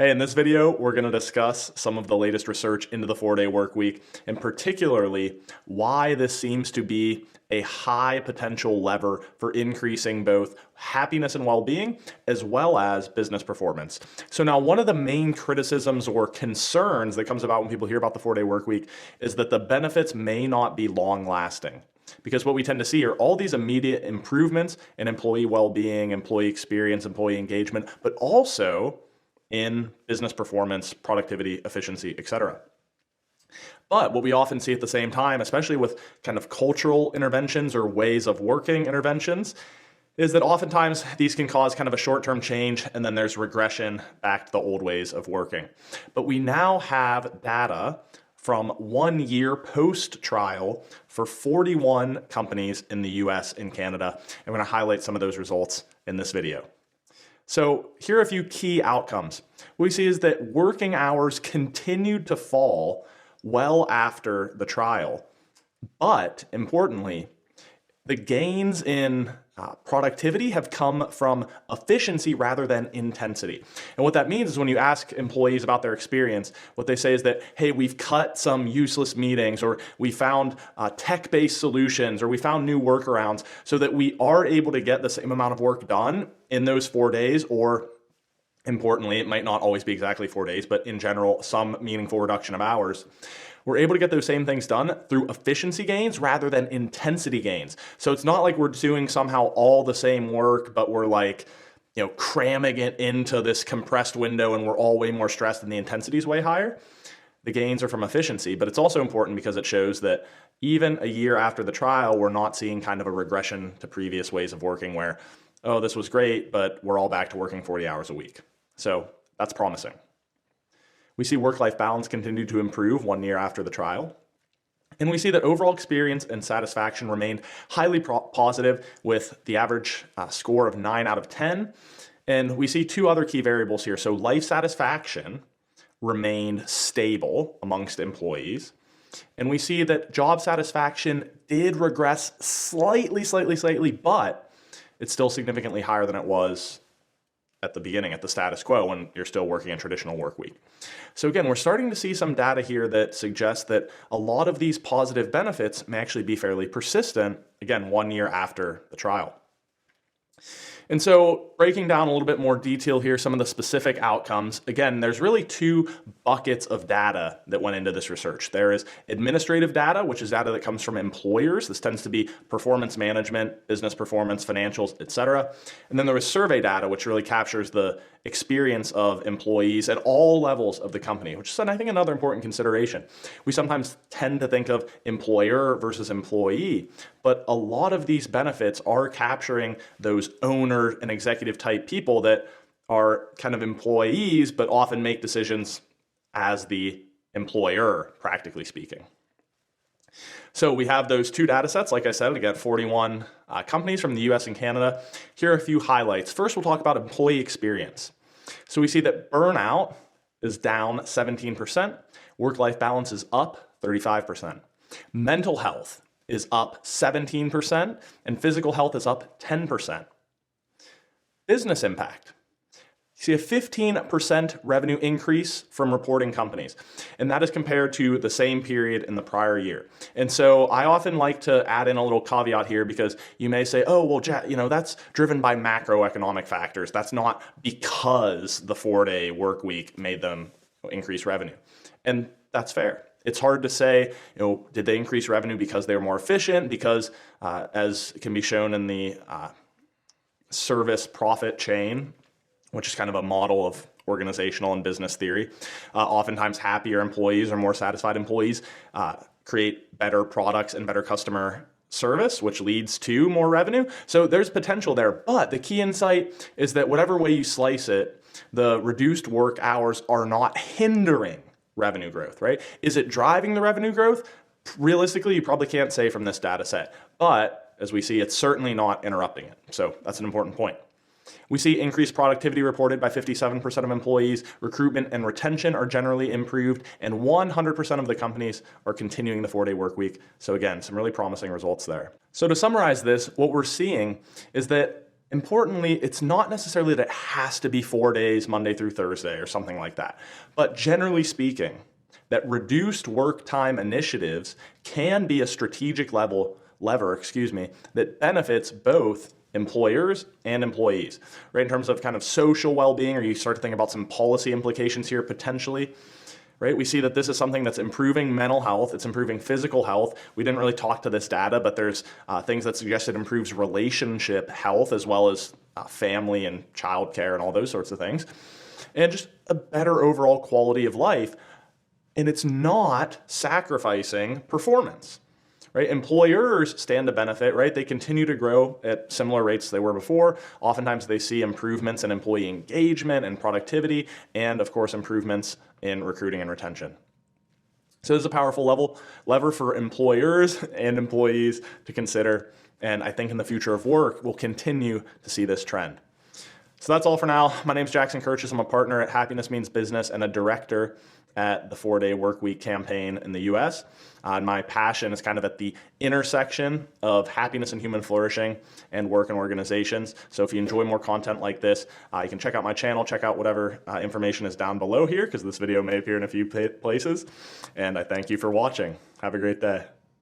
Hey, in this video, we're going to discuss some of the latest research into the 4-day work week, and particularly why this seems to be a high potential lever for increasing both happiness and well-being, as well as business performance. So now one of the main criticisms or concerns that comes about when people hear about the 4-day work week is that the benefits may not be long-lasting. Because what we tend to see are all these immediate improvements in employee well-being, employee experience, employee engagement, but also in business performance, productivity, efficiency, etc. But what we often see at the same time, especially with kind of cultural interventions or ways of working interventions, is that oftentimes these can cause kind of a short-term change and then there's regression back to the old ways of working. But we now have data from 1 year post-trial for 41 companies in the US and Canada. I'm going to highlight some of those results in this video. So here are a few key outcomes. What we see is that working hours continued to fall well after the trial, but importantly, the gains in productivity have come from efficiency rather than intensity. And what that means is when you ask employees about their experience, what they say is that, hey, we've cut some useless meetings, or we found tech-based solutions, or we found new workarounds so that we are able to get the same amount of work done in those 4 days, or importantly, it might not always be exactly 4 days, but in general, some meaningful reduction of hours. We're able to get those same things done through efficiency gains rather than intensity gains. So it's not like we're doing somehow all the same work, but we're like, cramming it into this compressed window and we're all way more stressed and the intensity is way higher. The gains are from efficiency, but it's also important because it shows that even a year after the trial, we're not seeing kind of a regression to previous ways of working where, oh, this was great, but we're all back to working 40 hours a week. So that's promising. We see work-life balance continue to improve 1 year after the trial. And we see that overall experience and satisfaction remained highly positive with the average score of 9 out of 10. And we see two other key variables here. So life satisfaction remained stable amongst employees. And we see that job satisfaction did regress slightly, but it's still significantly higher than it was at the beginning, at the status quo, when you're still working a traditional work week. So again, we're starting to see some data here that suggests that a lot of these positive benefits may actually be fairly persistent, again, 1 year after the trial. And so breaking down a little bit more detail here, some of the specific outcomes, again, there's really two buckets of data that went into this research. There is administrative data, which is data that comes from employers. This tends to be performance management, business performance, financials, etc. And then there was survey data, which really captures the experience of employees at all levels of the company, which is, I think, another important consideration. We sometimes tend to think of employer versus employee, but a lot of these benefits are capturing those owner and executive type people that are kind of employees, but often make decisions as the employer, practically speaking. So we have those two data sets, like I said, again, 41 companies from the US and Canada. Here are a few highlights. First, we'll talk about employee experience. So we see that burnout is down 17%, work-life balance is up 35%. Mental health is up 17%, and physical health is up 10%. Business impact. You see a 15% revenue increase from reporting companies, and that is compared to the same period in the prior year. And so I often like to add in a little caveat here because you may say, oh, well, Jack, that's driven by macroeconomic factors. That's not because the 4-day work week made them increase revenue. And that's fair. It's hard to say, did they increase revenue because they were more efficient? Because as can be shown in the service profit chain, which is kind of a model of organizational and business theory. Oftentimes happier employees or more satisfied employees create better products and better customer service, which leads to more revenue. So there's potential there. But the key insight is that whatever way you slice it, the reduced work hours are not hindering revenue growth, right? Is it driving the revenue growth? Realistically, you probably can't say from this data set. But as we see, it's certainly not interrupting it. So that's an important point. We see increased productivity reported by 57% of employees. Recruitment and retention are generally improved, and 100% of the companies are continuing the 4-day work week. So again, some really promising results there. So to summarize this, what we're seeing is that Importantly, it's not necessarily that it has to be 4 days, Monday through Thursday or something like that. But generally speaking, that reduced work time initiatives can be a strategic lever, that benefits both employers and employees, right? In terms of kind of social well-being, or you start to think about some policy implications here potentially, right? We see that this is something that's improving mental health, it's improving physical health. We didn't really talk to this data, but there's things that suggest it improves relationship health as well as family and childcare and all those sorts of things. And just a better overall quality of life. And it's not sacrificing performance. Right? Employers stand to benefit, right? They continue to grow at similar rates they were before. Oftentimes they see improvements in employee engagement and productivity, and of course, improvements in recruiting and retention. So this is a powerful lever for employers and employees to consider. And I think in the future of work, we'll continue to see this trend. So that's all for now. My name is Jackson Kirchis. I'm a partner at Happiness Means Business and a director at the 4-Day Workweek campaign in the US. My passion is kind of at the intersection of happiness and human flourishing and work and organizations. So if you enjoy more content like this, you can check out my channel, check out whatever information is down below here, because this video may appear in a few places. And I thank you for watching. Have a great day.